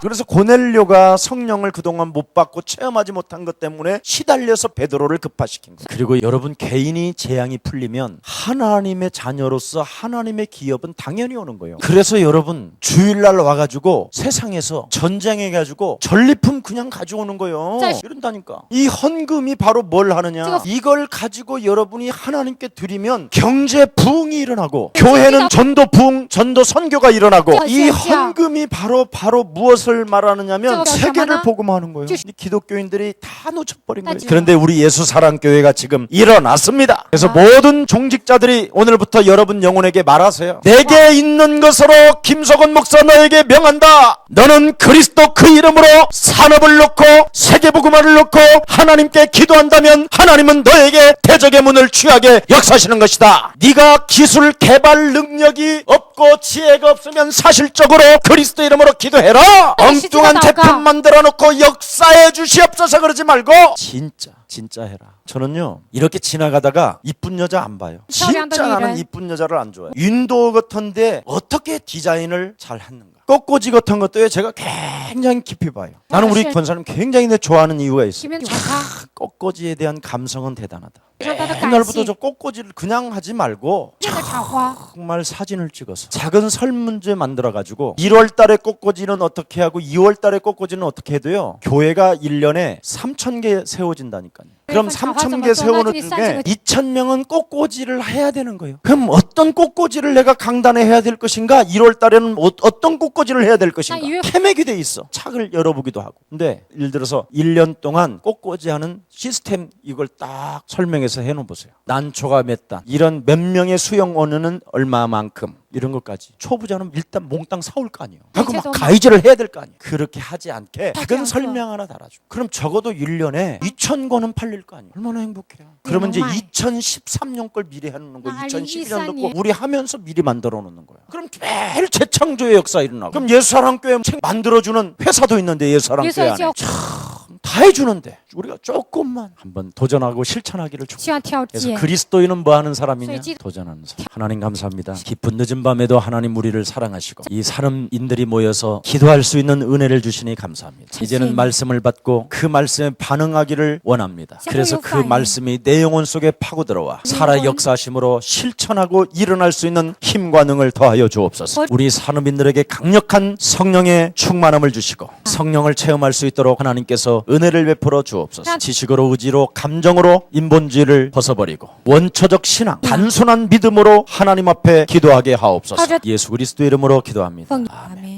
그래서 고넬료가 성령을 그동안 못 받고 체험하지 못한 것 때문에 시달려서 베드로를 급파시킨 거예요. 그리고 여러분 개인이 재앙이 풀리면 하나님의 자녀로서 하나님의 기업은 당연히 오는 거예요. 그래서 여러분 주일날 와가지고 세상에서 전쟁해가지고 전리품 그냥 가져오는 거예요. 이런다니까. 이 헌금이 바로 뭘 하느냐. 이걸 가지고 여러분이 하나님께 드리면 경제 부흥이 일어나고 교회는 전도 부흥 전도 선교가 일어나고 이 헌금이 바로 무엇을 말하느냐면 세계를 복음하는 거예요. 기독교인들이 다 놓쳐버린 거예요. 그런데 우리 예수사랑교회가 지금 일어났습니다. 그래서 모든 종직자들이 오늘부터 여러분 영혼에게 말하세요. 내게 있는 것으로 김석원 목사 너에게 명한다. 너는 그리스도 그 이름으로 산업을 놓고 세계복음화를 놓고 하나님께 기도한다면 하나님은 너에게 대적의 문을 취하게 역사하시는 것이다. 네가 기술 개발 능력이 없고 지혜가 없으면 사실적으로 그리스도 이름으로 기도해라. 엉뚱한 제품 만들어 놓고 역사해 주시옵소서 그러지 말고 진짜 해라. 저는요 이렇게 지나가다가 이쁜 여자 안 봐요. 진짜 나는 이쁜 여자를 안 좋아해요. 윈도우 같은데 어떻게 디자인을 잘 했는가. 꽃꽂이 같은 것도 제가 굉장히 깊이 봐요. 나는 우리 권사님 굉장히 좋아하는 이유가 있어요. 꽃꽂이에 대한 감성은 대단하다. 옛날부터 저 꽃꽂이를 그냥 하지 말고 정말 사진을 찍어서 작은 설문지 만들어가지고 1월달에 꽃꽂이는 어떻게 하고 2월달에 꽃꽂이는 어떻게 해도요 교회가 1년에 3,000개 세워진다니까요. 그럼 3,000개 세우는 중에 2,000명은 꽃꽂이를 해야 되는 거예요. 그럼 어떤 꽃꽂이를 내가 강단에 해야 될 것인가? 1월달에는 어떤 꽃꽂이를 해야 될 것인가? 캐맥이 돼 있어. 책을 열어보기도 하고. 근데 예를 들어서 1년 동안 꽃꽂이 하는 시스템 이걸 딱 설명해서 해놓으세요. 난초가 몇 단, 이런 몇 명의 수용원은 얼마만큼 이런 것까지. 초보자는 일단 몽땅 사올 거 아니에요. 하고 막 가이드를 해야 될 거 아니에요. 그렇게 하지 않게 작은 설명 하나 달아줘. 그럼 적어도 1년에 2,000권은 팔릴 거 아니에요. 얼마나 행복해요. 그러면 이제 2013년 걸 미리 해놓는 거예요. 2012년도 거 우리 하면서 미리 만들어 놓는 거예요. 그럼 매일 재창조의 역사 일어나고. 그럼 예수사랑교회 책 만들어주는 회사도 있는데 예수사랑교회 안에 다 해주는데 우리가 조금만 한번 도전하고 실천하기를 需要挑 그래서 战。 그리스도인은 뭐 하는 사람이냐? 소위 도전하는 사람. 하나님 감사합니다. 깊은 늦은 밤에도 하나님 우리를 사랑하시고 이 사람인들이 모여서 기도할 수 있는 은혜를 주시니 감사합니다. 이제는 말씀을 받고 그 말씀에 반응하기를 원합니다. 그래서 그 말씀이 내 영혼 속에 파고들어와 살아 역사하심으로 실천하고 일어날 수 있는 힘과 능을 더하여 주옵소서. 우리 산업인들에게 강력한 성령의 충만함을 주시고 성령을 체험할 수 있도록 하나님께서 은혜를 베풀어 주옵소서. 지식으로 의지로 감정으로 인본주의를 벗어버리고 원초적 신앙 단순한 믿음으로 하나님 앞에 기도하게 하옵소서. 예수 그리스도 이름으로 기도합니다. 奉阿门。